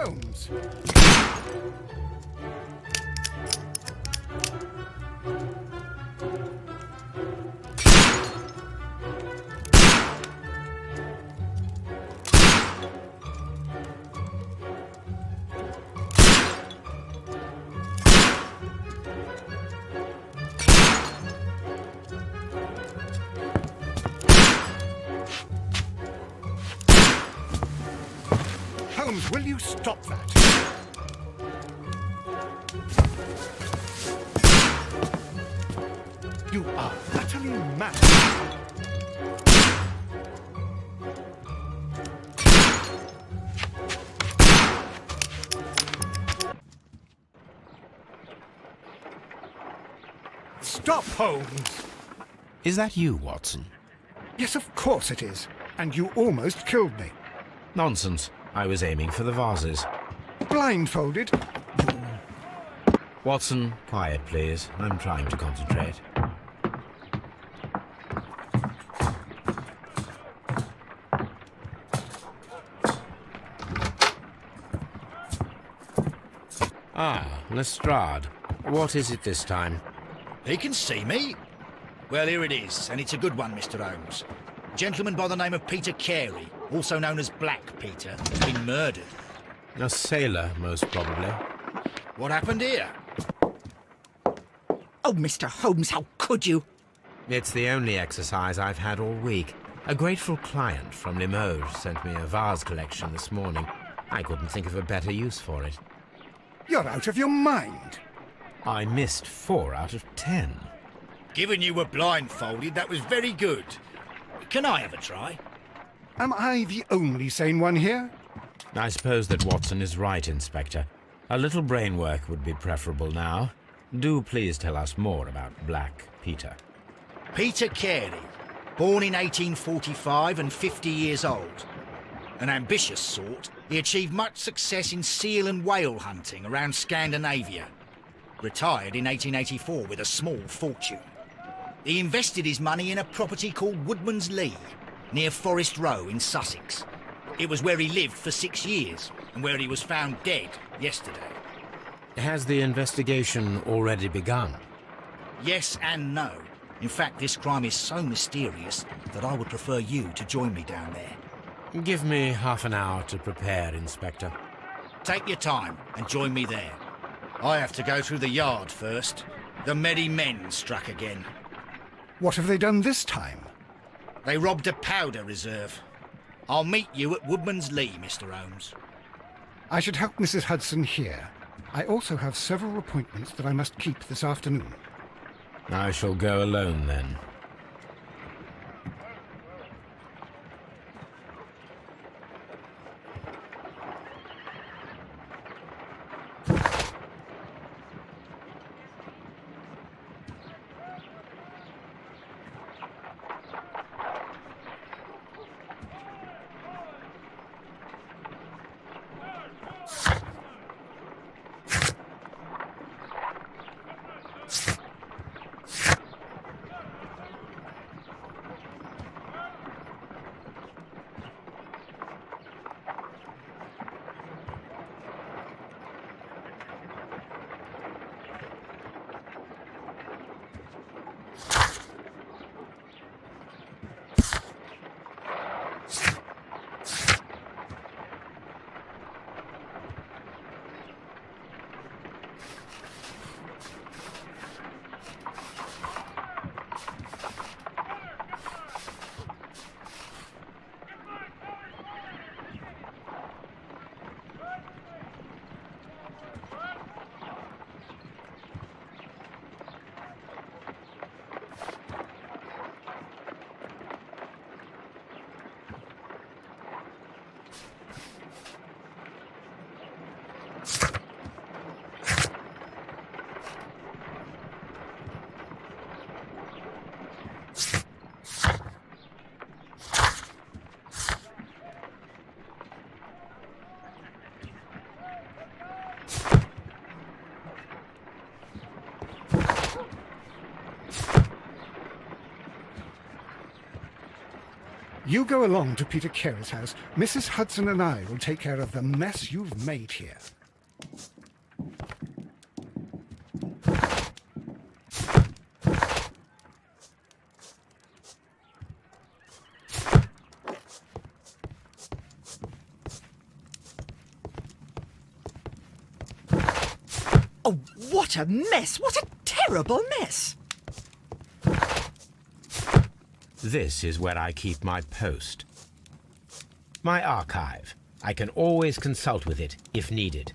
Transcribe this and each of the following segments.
Holmes! Holmes, will you stop that? You are utterly mad. Stop, Holmes! Is that you, Watson? Yes, of course it is. And you almost killed me. Nonsense. I was aiming for the vases. Blindfolded? Watson, quiet, please. I'm trying to concentrate. Ah, Lestrade. What is it this time? He can see me. Well, here it is, and it's a good one, Mr. Holmes. A gentleman by the name of Peter Carey, also known as Black Peter, has been murdered. A sailor, most probably. What happened here? Oh, Mr. Holmes, how could you? It's the only exercise I've had all week. A grateful client from Limoges sent me a vase collection this morning. I couldn't think of a better use for it. You're out of your mind. I missed 4 out of 10. Given you were blindfolded, that was very good. Can I have a try? Am I the only sane one here? I suppose that Watson is right, Inspector. A little brain work would be preferable now. Do please tell us more about Black Peter. Peter Carey, born in 1845 and 50 years old. An ambitious sort, he achieved much success in seal and whale hunting around Scandinavia. Retired in 1884 with a small fortune. He invested his money in a property called Woodman's Lee, near Forest Row in Sussex. It was where he lived for 6 years, and where he was found dead yesterday. Has the investigation already begun? Yes and no. In fact, this crime is so mysterious that I would prefer you to join me down there. Give me half an hour to prepare, Inspector. Take your time and join me there. I have to go through the yard first. The merry men struck again. What have they done this time? They robbed a powder reserve. I'll meet you at Woodman's Lee, Mr. Holmes. I should help Mrs. Hudson here. I also have several appointments that I must keep this afternoon. I shall go alone, then. You go along to Peter Carey's house. Mrs. Hudson and I will take care of the mess you've made here. Oh, what a mess! What a terrible mess! This is where I keep my post. My archive. I can always consult with it if needed.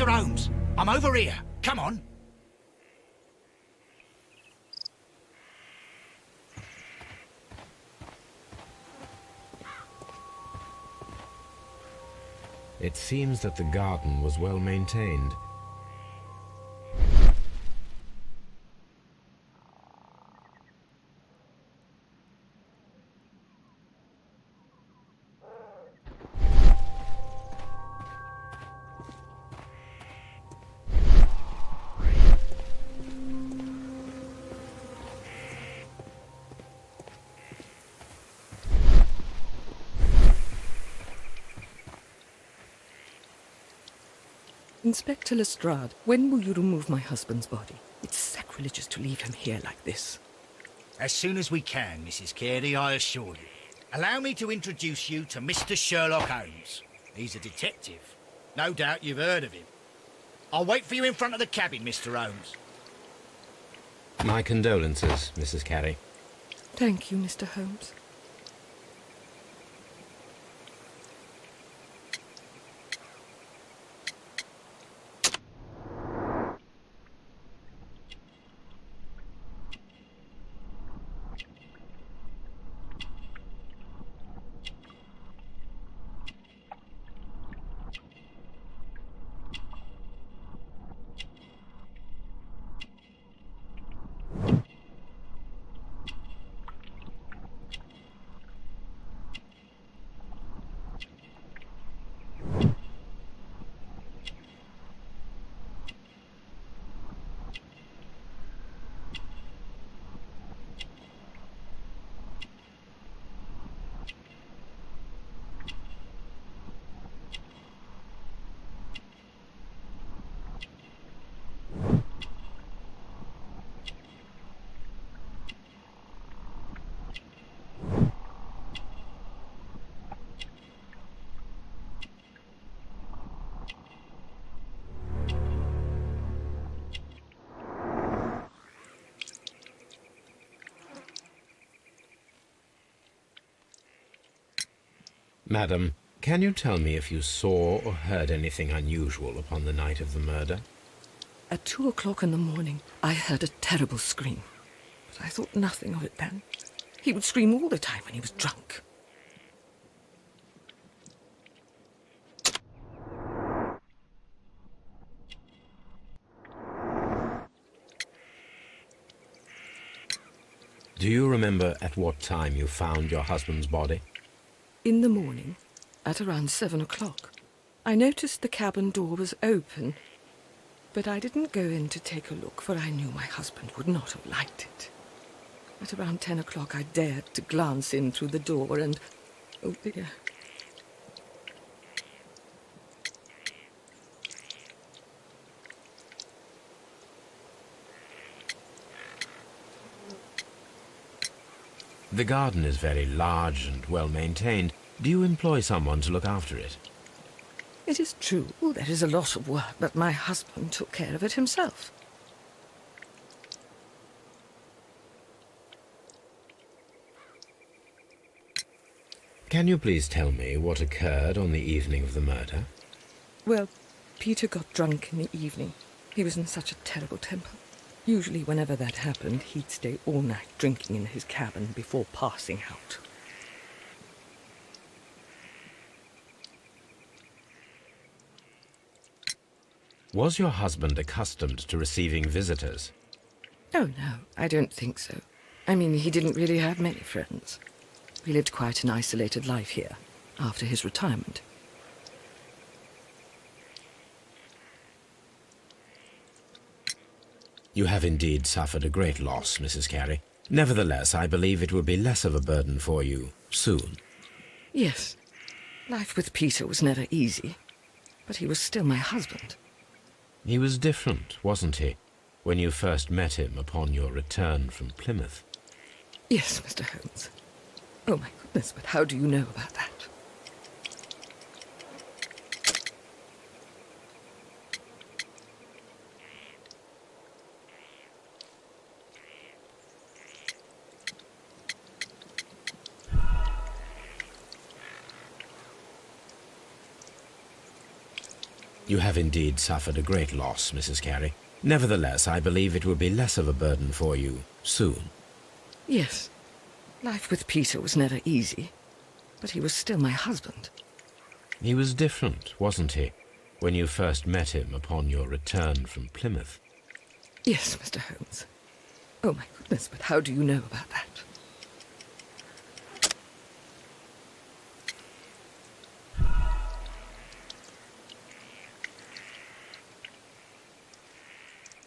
Mr. Holmes, I'm over here. Come on. It seems that the garden was well maintained. Inspector Lestrade, when will you remove my husband's body? It's sacrilegious to leave him here like this. As soon as we can, Mrs. Carey, I assure you. Allow me to introduce you to Mr. Sherlock Holmes. He's a detective. No doubt you've heard of him. I'll wait for you in front of the cabin, Mr. Holmes. My condolences, Mrs. Carey. Thank you, Mr. Holmes. Madam, can you tell me if you saw or heard anything unusual upon the night of the murder? At 2 o'clock in the morning, I heard a terrible scream. But I thought nothing of it then. He would scream all the time when he was drunk. Do you remember at what time you found your husband's body? In the morning, at around 7 o'clock, I noticed the cabin door was open, but I didn't go in to take a look, for I knew my husband would not have liked it. At around 10 o'clock, I dared to glance in through the door and... oh dear. The garden is very large and well maintained. Do you employ someone to look after it? It is true, there is a lot of work, but my husband took care of it himself. Can you please tell me what occurred on the evening of the murder? Well, Peter got drunk in the evening. He was in such a terrible temper. Usually whenever that happened, he'd stay all night drinking in his cabin before passing out. Was your husband accustomed to receiving visitors? Oh, no, I don't think so. I mean, he didn't really have many friends. He lived quite an isolated life here, after his retirement. You have indeed suffered a great loss, Mrs. Carey. Nevertheless, I believe it will be less of a burden for you soon. Yes, life with Peter was never easy, but he was still my husband. He was different, wasn't he, when you first met him upon your return from Plymouth? Yes, Mr. Holmes. Oh, my goodness, but how do you know about that? You have indeed suffered a great loss, Mrs. Carey. Nevertheless, I believe it will be less of a burden for you soon. Yes. Life with Peter was never easy, but he was still my husband. He was different, wasn't he, when you first met him upon your return from Plymouth? Yes, Mr. Holmes. Oh, my goodness, but how do you know about that?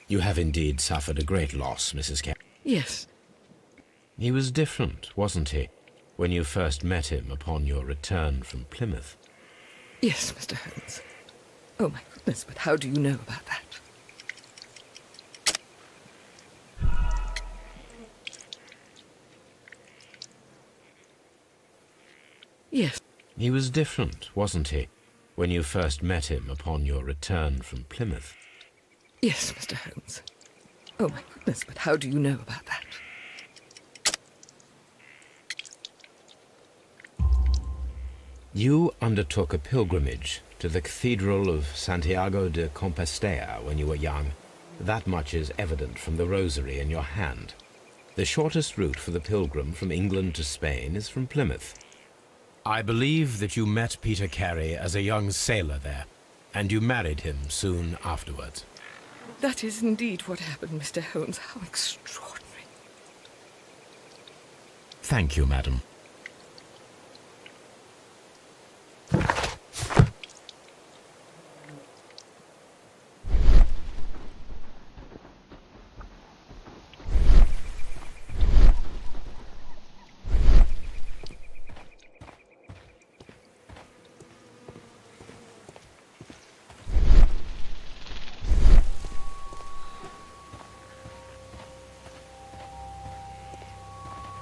You have indeed suffered a great loss, Mrs. Carey. Yes. He was different, wasn't he, when you first met him upon your return from Plymouth? Yes, Mr. Holmes. Oh, my goodness, but how do you know about that? Yes. He was different, wasn't he, when you first met him upon your return from Plymouth? Yes, Mr. Holmes. Oh, my goodness, but how do you know about that? You undertook a pilgrimage to the Cathedral of Santiago de Compostela when you were young. That much is evident from the rosary in your hand. The shortest route for the pilgrim from England to Spain is from Plymouth. I believe that you met Peter Carey as a young sailor there, and you married him soon afterwards. That is indeed what happened, Mr. Holmes. How extraordinary. Thank you, madam.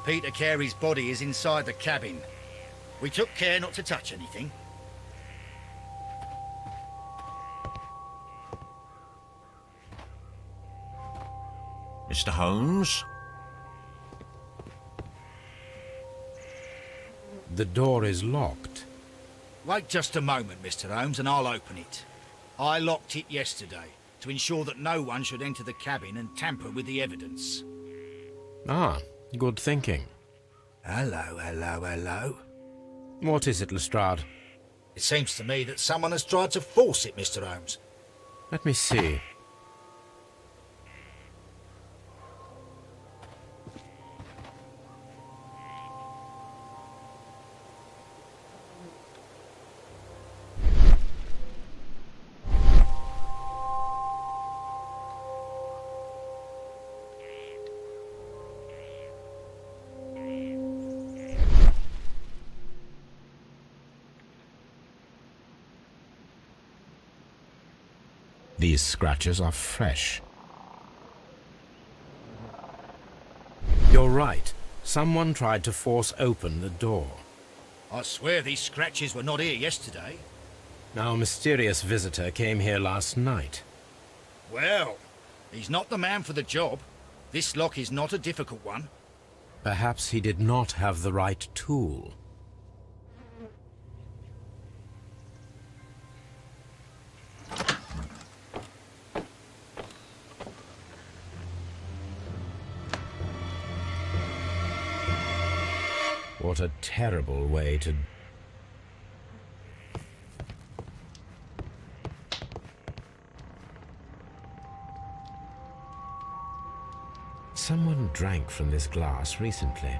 Peter Carey's body is inside the cabin. We took care not to touch anything. Mr. Holmes? The door is locked. Wait just a moment, Mr. Holmes, and I'll open it. I locked it yesterday to ensure that no one should enter the cabin and tamper with the evidence. Ah, good thinking. Hello, hello, hello. What is it, Lestrade? It seems to me that someone has tried to force it, Mr. Holmes. Let me see. These scratches are fresh. You're right. Someone tried to force open the door. I swear these scratches were not here yesterday. Our mysterious visitor came here last night. Well, he's not the man for the job. This lock is not a difficult one. Perhaps he did not have the right tool. What a terrible way to... Someone drank from this glass recently.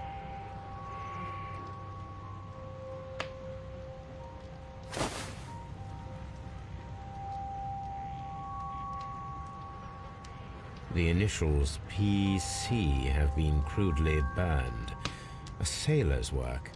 The initials PC have been crudely burned. A sailor's work.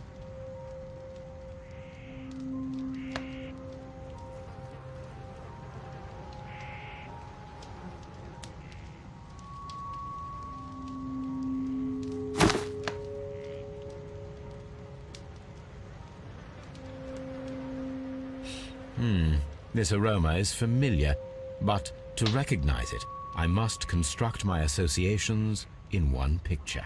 This aroma is familiar, but to recognize it, I must construct my associations in one picture.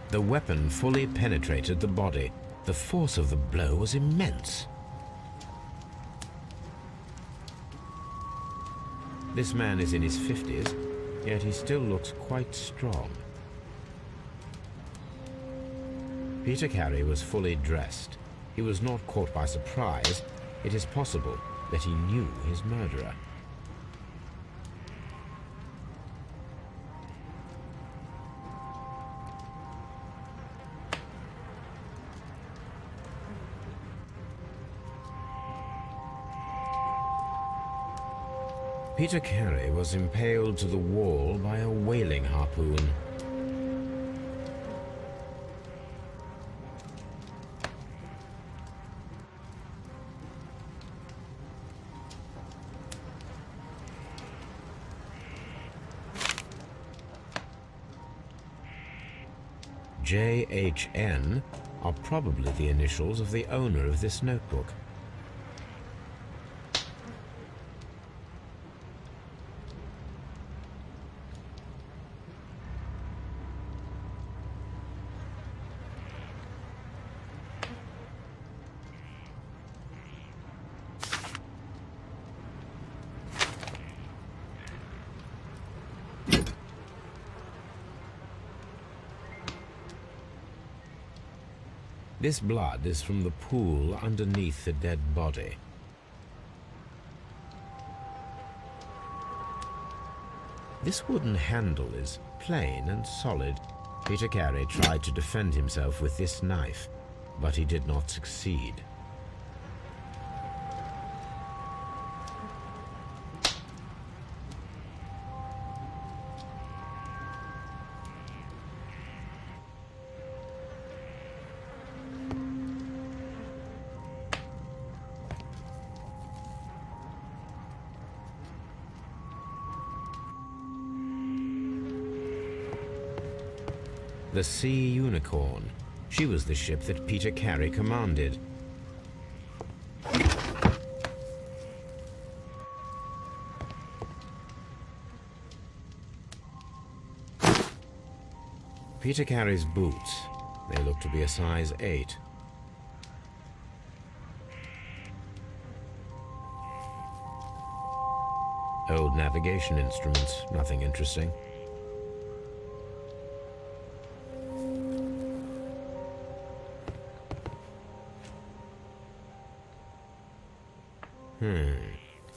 The weapon fully penetrated the body. The force of the blow was immense. This man is in his 50s, yet he still looks quite strong. Peter Carey was fully dressed. He was not caught by surprise. It is possible that he knew his murderer. Peter Carey was impaled to the wall by a whaling harpoon. JHN are probably the initials of the owner of this notebook. This blood is from the pool underneath the dead body. This wooden handle is plain and solid. Peter Carey tried to defend himself with this knife, but he did not succeed. The Sea Unicorn. She was the ship that Peter Carey commanded. Peter Carey's boots. They look to be a size 8. Old navigation instruments, nothing interesting.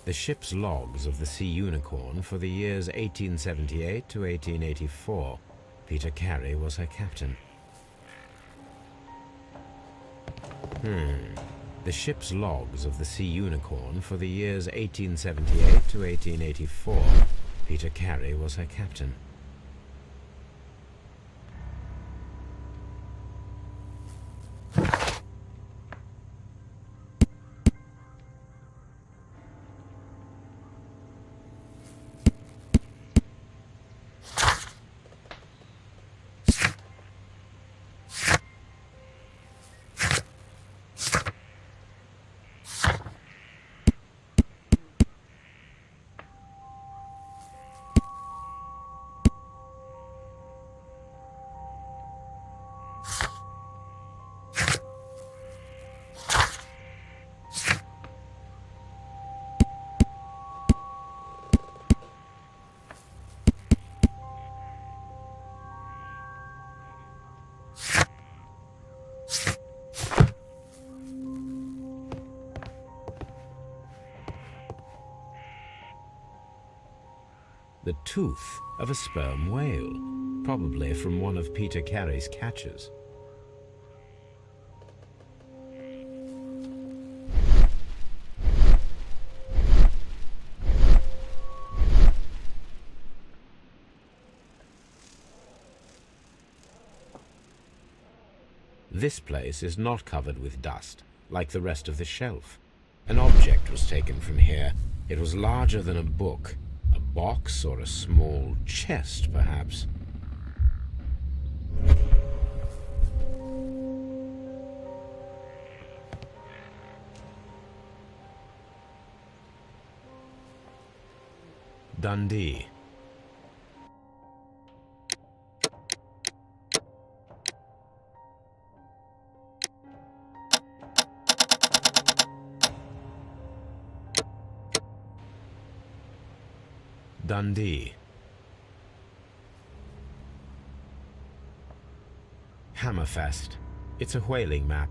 The ship's logs of the Sea Unicorn for the years 1878 to 1884. Peter Carey was her captain. The ship's logs of the Sea Unicorn for the years 1878 to 1884. Peter Carey was her captain. The tooth of a sperm whale, probably from one of Peter Carey's catches. This place is not covered with dust, like the rest of the shelf. An object was taken from here. It was larger than a book. A box or a small chest, perhaps. Dundee. Dundee. Hammerfest. It's a whaling map.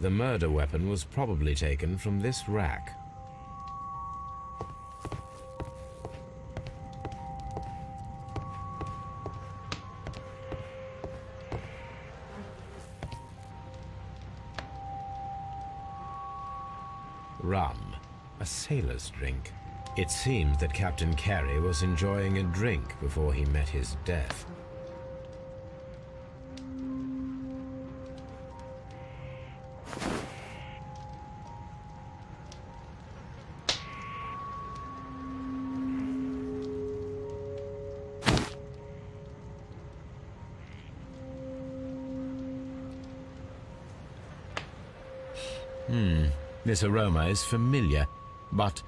The murder weapon was probably taken from this rack. Rum, a sailor's drink. It seemed that Captain Carey was enjoying a drink before he met his death. This aroma is familiar, but